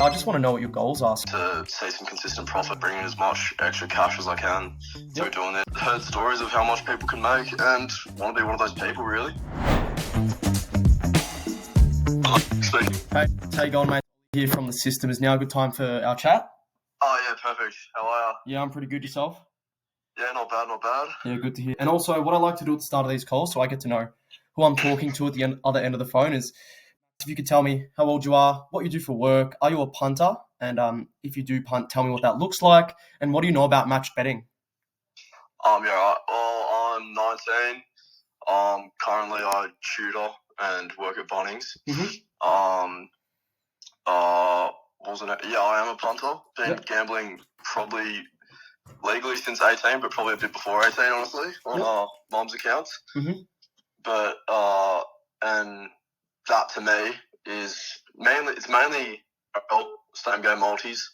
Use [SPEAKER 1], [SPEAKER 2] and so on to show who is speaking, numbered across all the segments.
[SPEAKER 1] I just want to know what your goals are.
[SPEAKER 2] To see some consistent profit, bring in as much extra cash as I can through
[SPEAKER 1] Yep.
[SPEAKER 2] doing it. Heard stories of how much people can make and want to be one of those people, really. Speaking.
[SPEAKER 1] Hey, how you going, mate? Here from the system. Is now a good time for our chat?
[SPEAKER 2] Oh, yeah, perfect. How are you?
[SPEAKER 1] Yeah, I'm pretty good. Yourself?
[SPEAKER 2] Yeah, not bad, not bad.
[SPEAKER 1] Yeah, good to hear. And also, what I like to do at the start of these calls, so I get to know who I'm talking to at the other end of the phone, is if you could tell me how old you are, what you do for work, are you a punter? And if you do punt, tell me what that looks like, and what do you know about match betting?
[SPEAKER 2] Yeah, right. Well, I'm 19. Currently I tutor and work at Bunnings. What was it? Yeah, I am a punter. Been gambling probably legally since 18, but probably a bit before 18, honestly, on mum's accounts. But and that to me is mainly same game multis,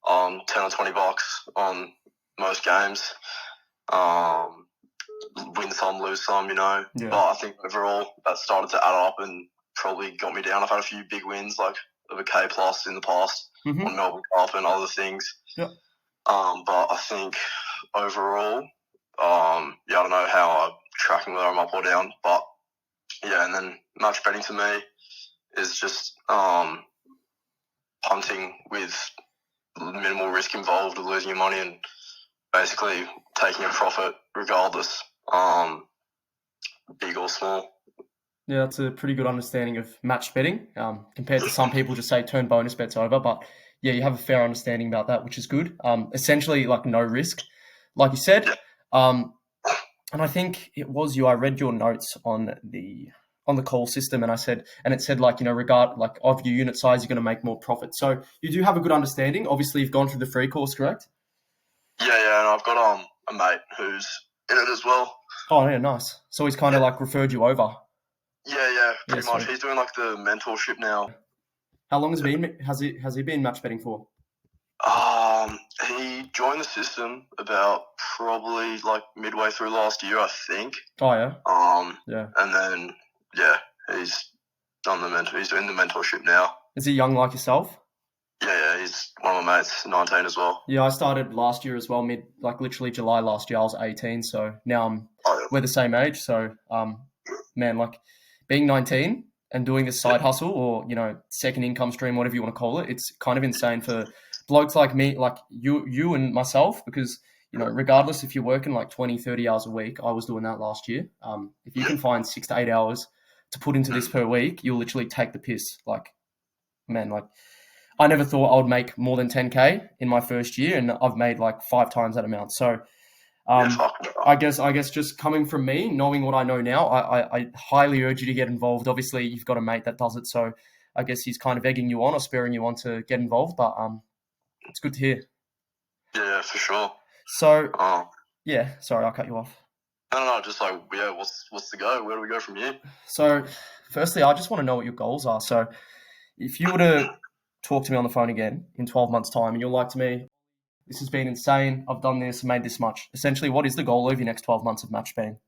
[SPEAKER 2] 10 or $20 on most games. Win some, lose some,
[SPEAKER 1] Yeah.
[SPEAKER 2] But I think overall that started to add up and probably got me down. I've had a few big wins, like of a K plus in the past on Melbourne Cup and other things.
[SPEAKER 1] Yep.
[SPEAKER 2] But I think overall, I don't know how I'm tracking, whether I'm up or down, but yeah. And then match betting to me is just punting with minimal risk involved of losing your money and basically taking a profit regardless, big or small.
[SPEAKER 1] Yeah, that's a pretty good understanding of match betting compared to some people just say turn bonus bets over. But yeah, you have a fair understanding about that, which is good. Essentially, like no risk, like you said. And I think it was you. I read your notes on the call system, and it said like regard like of your unit size, you're going to make more profit. So you do have a good understanding. Obviously, you've gone through the free course, correct?
[SPEAKER 2] Yeah, and I've got a mate who's in it as well.
[SPEAKER 1] Oh yeah, nice. So he's kind of like referred you over.
[SPEAKER 2] Yeah, pretty much.
[SPEAKER 1] Sweet.
[SPEAKER 2] He's doing like the mentorship now.
[SPEAKER 1] How long has he been match betting for?
[SPEAKER 2] He joined the system about probably like midway through last year, I think.
[SPEAKER 1] Oh yeah.
[SPEAKER 2] Yeah. And then he's done he's doing the mentorship now.
[SPEAKER 1] Is he young like yourself?
[SPEAKER 2] Yeah, he's one of my mates, 19 as well.
[SPEAKER 1] Yeah, I started last year as well, literally July last year. I was 18, so now we're the same age. So, man, like being 19 and doing this side hustle or, second income stream, whatever you want to call it, it's kind of insane for blokes like me, like you and myself, because, regardless if you're working like 20, 30 hours a week, I was doing that last year. If you can find 6 to 8 hours to put into this per week, you'll literally take the piss. Like, man, like I never thought I would make more than 10K in my first year, and I've made like 5 times that amount. So I guess just coming from me, knowing what I know now, I highly urge you to get involved. Obviously, you've got a mate that does it, so I guess he's kind of egging you on or spurring you on to get involved, but it's good to hear.
[SPEAKER 2] Yeah, for sure.
[SPEAKER 1] So, yeah, sorry, I'll cut you off.
[SPEAKER 2] No, just like, what's the go? Where do we go from here?
[SPEAKER 1] So, firstly, I just want to know what your goals are. So, if you were to talk to me on the phone again in 12 months' time and you're like to me, this has been insane, I've done this, made this much. Essentially, what is the goal of your next 12 months of match betting?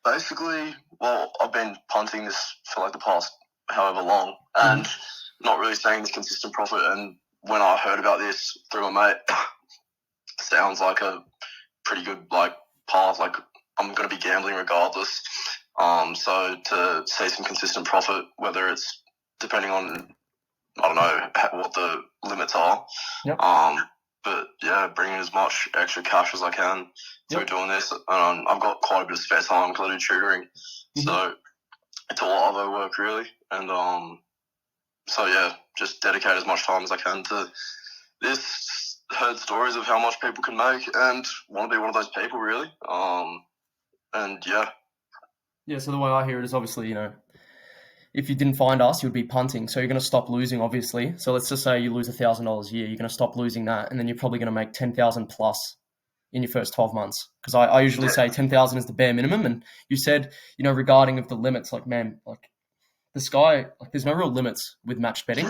[SPEAKER 2] Basically, well, I've been punting this for like the past however long and not really seeing this consistent profit. And when I heard about this through my mate, sounds like a pretty good like path. Like I'm going to be gambling regardless. So to see some consistent profit, whether it's depending on, I don't know what the limits are.
[SPEAKER 1] Yep.
[SPEAKER 2] But yeah, bringing as much extra cash as I can through doing this. I've got quite a bit of spare time because I do tutoring. So it's a lot of other work really. And so yeah, just dedicate as much time as I can to this. Heard stories of how much people can make and want to be one of those people really. And yeah.
[SPEAKER 1] Yeah, so the way I hear it is obviously, if you didn't find us, you'd be punting. So you're going to stop losing, obviously. So let's just say you lose $1,000 a year. You're going to stop losing that, and then you're probably going to make 10,000 plus in your first 12 months. Because I usually say 10,000 is the bare minimum. And you said, regarding of the limits, like, man, like the sky, like there's no real limits with match betting.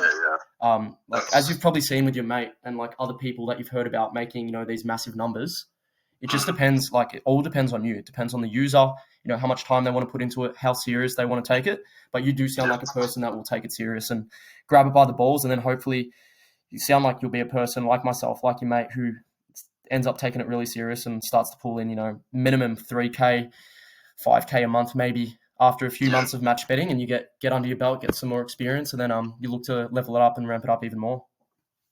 [SPEAKER 1] Like as you've probably seen with your mate and like other people that you've heard about making, these massive numbers, It just depends, like it all depends on you. It depends on the user, how much time they want to put into it, how serious they want to take it. But you do sound like a person that will take it serious and grab it by the balls. And then hopefully you sound like you'll be a person like myself, like your mate, who ends up taking it really serious and starts to pull in, minimum 3K, 5K a month, maybe after a few months of match betting, and you get under your belt, get some more experience, and then you look to level it up and ramp it up even more.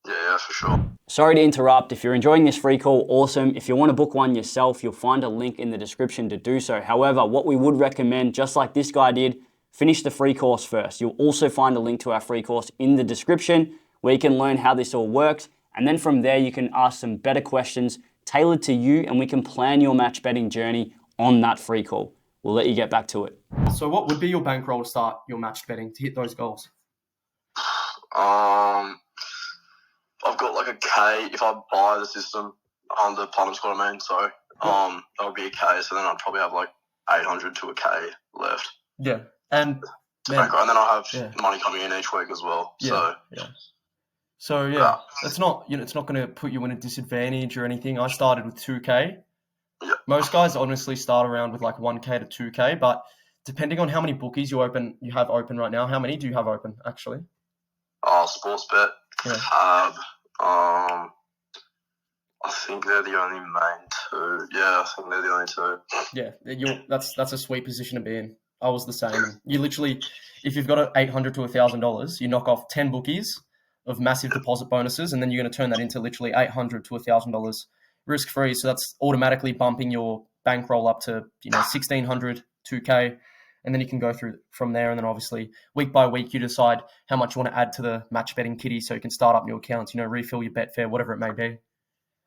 [SPEAKER 2] Yeah, for sure.
[SPEAKER 3] Sorry to interrupt. If you're enjoying this free call, awesome. If you want to book one yourself, you'll find a link in the description to do so. However, what we would recommend, just like this guy did, finish the free course first. You'll also find a link to our free course in the description where you can learn how this all works. And then from there, you can ask some better questions tailored to you, and we can plan your match betting journey on that free call. We'll let you get back to it.
[SPEAKER 1] So what would be your bankroll to start your match betting to hit those goals?
[SPEAKER 2] I've got like a K if I buy the system on the Platinum Squad, that would be a K. So then I'd probably have like 800 to a K left.
[SPEAKER 1] Yeah. And
[SPEAKER 2] then I'll have money coming in each week as well.
[SPEAKER 1] So it's not it's not going to put you in a disadvantage or anything. I started with 2K.
[SPEAKER 2] Yeah.
[SPEAKER 1] Most guys honestly start around with like 1K to 2K, but depending on how many bookies you have open right now, how many do you have open actually?
[SPEAKER 2] Sportsbet, Tab. I think they're the only main two. Yeah, I think they're the only two.
[SPEAKER 1] Yeah, that's a sweet position to be in. I was the same. You literally, if you've got $800 to $1,000, you knock off 10 bookies of massive deposit bonuses, and then you're going to turn that into literally $800 to $1,000 risk-free. So that's automatically bumping your bankroll up to 1,600, 2K, and then you can go through from there. And then obviously week by week you decide how much you want to add to the match betting kitty, so you can start up new accounts, refill your Betfair, whatever it may be.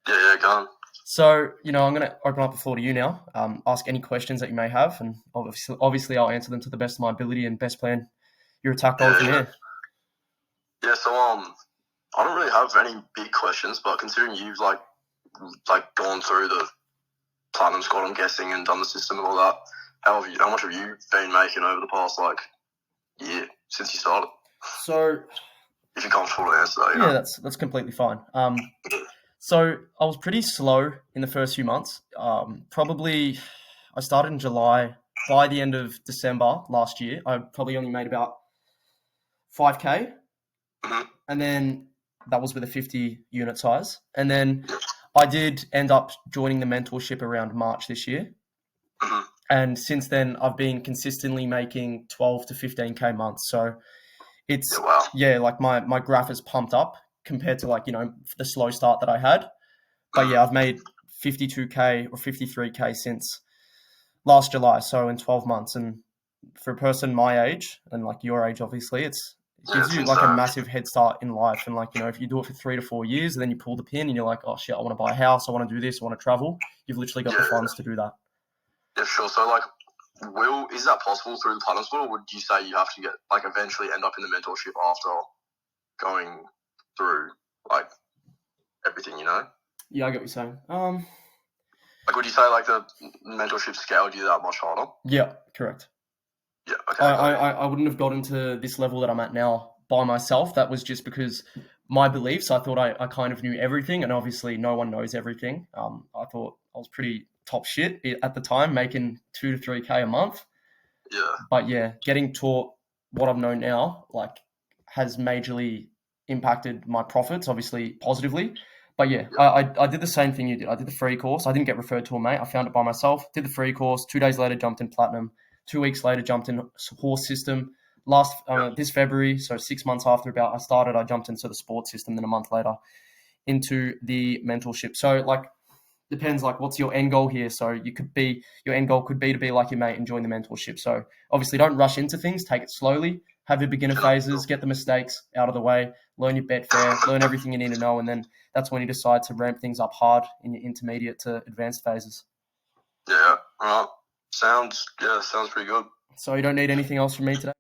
[SPEAKER 2] Yeah, go on.
[SPEAKER 1] So, I'm going to open up the floor to you now. Ask any questions that you may have, and obviously I'll answer them to the best of my ability and best plan your attack going from here.
[SPEAKER 2] Yeah, so I don't really have any big questions, but considering you've like gone through the Platinum Squad, I'm guessing, and done the system and all that, how much have you been making over the past year since you started?
[SPEAKER 1] So,
[SPEAKER 2] if you're comfortable to answer that,
[SPEAKER 1] that's completely fine. So I was pretty slow in the first few months. Probably I started in July. By the end of December last year, I probably only made about 5K. And then that was with a 50 unit size. And then I did end up joining the mentorship around March this year. And since then, I've been consistently making 12 to 15K months. So it's, like my graph has pumped up compared to the slow start that I had. But I've made 52K or 53K since last July. So in 12 months. And for a person my age and your age, obviously, it gives you a massive head start in life. And if you do it for 3 to 4 years and then you pull the pin and you're like, oh shit, I want to buy a house, I want to do this, I want to travel, you've literally got the funds to do that.
[SPEAKER 2] Yeah, sure. So is that possible through the Platinum Squad, or would you say you have to get eventually end up in the mentorship after going through everything,
[SPEAKER 1] Yeah, I get what you're saying.
[SPEAKER 2] Would you say the mentorship scaled you that much harder?
[SPEAKER 1] Yeah, correct.
[SPEAKER 2] Yeah, okay.
[SPEAKER 1] I wouldn't have gotten to this level that I'm at now by myself. That was just because my beliefs. I thought I kind of knew everything, and obviously no one knows everything. I thought I was pretty top shit at the time, making 2 to 3K a month.
[SPEAKER 2] Yeah.
[SPEAKER 1] But getting taught what I've known now, has majorly impacted my profits, obviously positively. But I did the same thing you did. I did the free course. I didn't get referred to a mate. I found it by myself. Did the free course. 2 days later, jumped in Platinum. 2 weeks later, jumped in horse system. This February, so 6 months after I started, I jumped into the sports system. Then a month later, into the mentorship. So depends what's your end goal here. So your end goal could be to be like your mate and join the mentorship. So obviously don't rush into things. Take it slowly. Have your beginner phases. Get the mistakes out of the way. Learn your Betfair. Learn everything you need to know, and then that's when you decide to ramp things up hard in your intermediate to advanced phases.
[SPEAKER 2] Yeah. Right. Sounds pretty good.
[SPEAKER 1] So you don't need anything else from me today?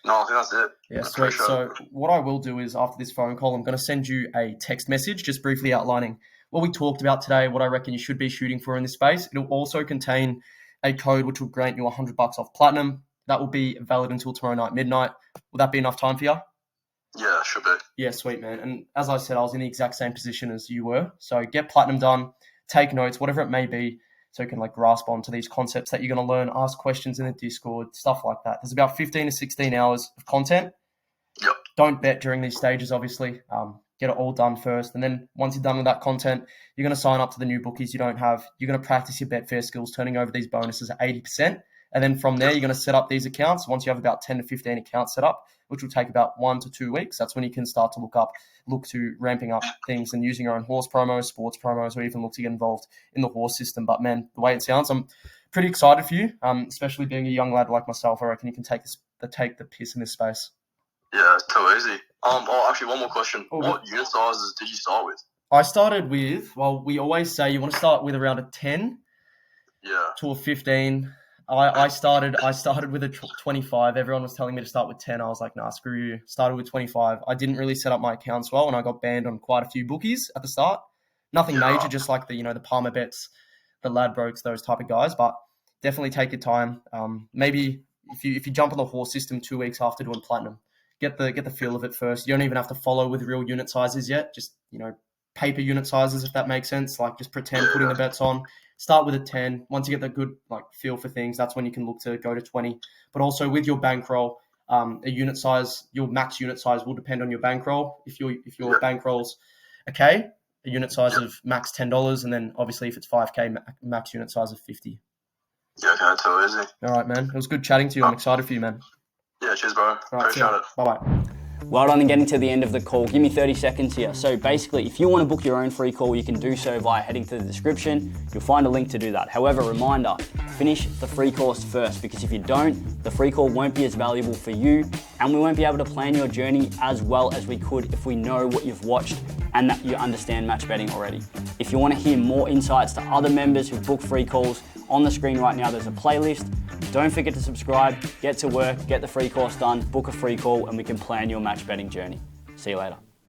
[SPEAKER 2] No, I think that's it.
[SPEAKER 1] Yeah, sweet. So what I will do is after this phone call, I'm going to send you a text message just briefly outlining what we talked about today, what I reckon you should be shooting for in this space. It'll also contain a code which will grant you $100 off Platinum. That will be valid until tomorrow night, midnight. Will that be enough time for you?
[SPEAKER 2] Yeah, should be.
[SPEAKER 1] Yeah, sweet, man. And as I said, I was in the exact same position as you were. So get Platinum done. take notes, whatever it may be, so you can like grasp onto these concepts that you're going to learn, ask questions in the Discord, stuff like that. There's about 15 to 16 hours of content.
[SPEAKER 2] Yep.
[SPEAKER 1] Don't bet during these stages, obviously. Get it all done first. And then once you're done with that content, you're going to sign up to the new bookies you don't have. You're going to practice your Betfair skills, turning over these bonuses at 80%. And then from there, you're going to set up these accounts. Once you have about 10 to 15 accounts set up, which will take about 1 to 2 weeks, that's when you can start to look to ramping up things and using your own horse promos, sports promos, or even look to get involved in the horse system. But man, the way it sounds, I'm pretty excited for you, especially being a young lad like myself. I reckon you can take the piss in this space.
[SPEAKER 2] Yeah, it's too easy. Actually, one more question. What unit sizes did you start with?
[SPEAKER 1] I started with, well, we always say you want to start with around a 10 to a 15. I started with a 25. Everyone was telling me to start with 10. I was like, nah, screw you. Started with 25. I didn't really set up my accounts well, and I got banned on quite a few bookies at the start. Nothing major, just like the Palmer bets, the Ladbrokes, those type of guys. But definitely take your time. Maybe if you jump on the horse system 2 weeks after doing platinum, get the feel of it first. You don't even have to follow with real unit sizes yet. Just paper unit sizes, if that makes sense. Like just pretend putting the bets on. Start with a 10. Once you get the good feel for things, that's when you can look to go to 20. But also with your bankroll, a unit size, your max unit size will depend on your bankroll. If your bankroll's a unit size of max $10, and then obviously if it's 5K, max unit size of 50.
[SPEAKER 2] Yeah, okay, too easy.
[SPEAKER 1] All right, man. It was good chatting to you. I'm excited for you, man.
[SPEAKER 2] Yeah, cheers, bro. Appreciate it.
[SPEAKER 1] Bye-bye.
[SPEAKER 3] Well done on getting to the end of the call. Give me 30 seconds here. So basically, if you want to book your own free call, you can do so via heading to the description. You'll find a link to do that. However, reminder, finish the free course first, because if you don't, the free call won't be as valuable for you, and we won't be able to plan your journey as well as we could if we know what you've watched and that you understand match betting already. If you want to hear more insights to other members who book free calls, on the screen right now there's a playlist. Don't forget to subscribe, get to work, get the free course done, book a free call, and we can plan your match betting journey. See you later.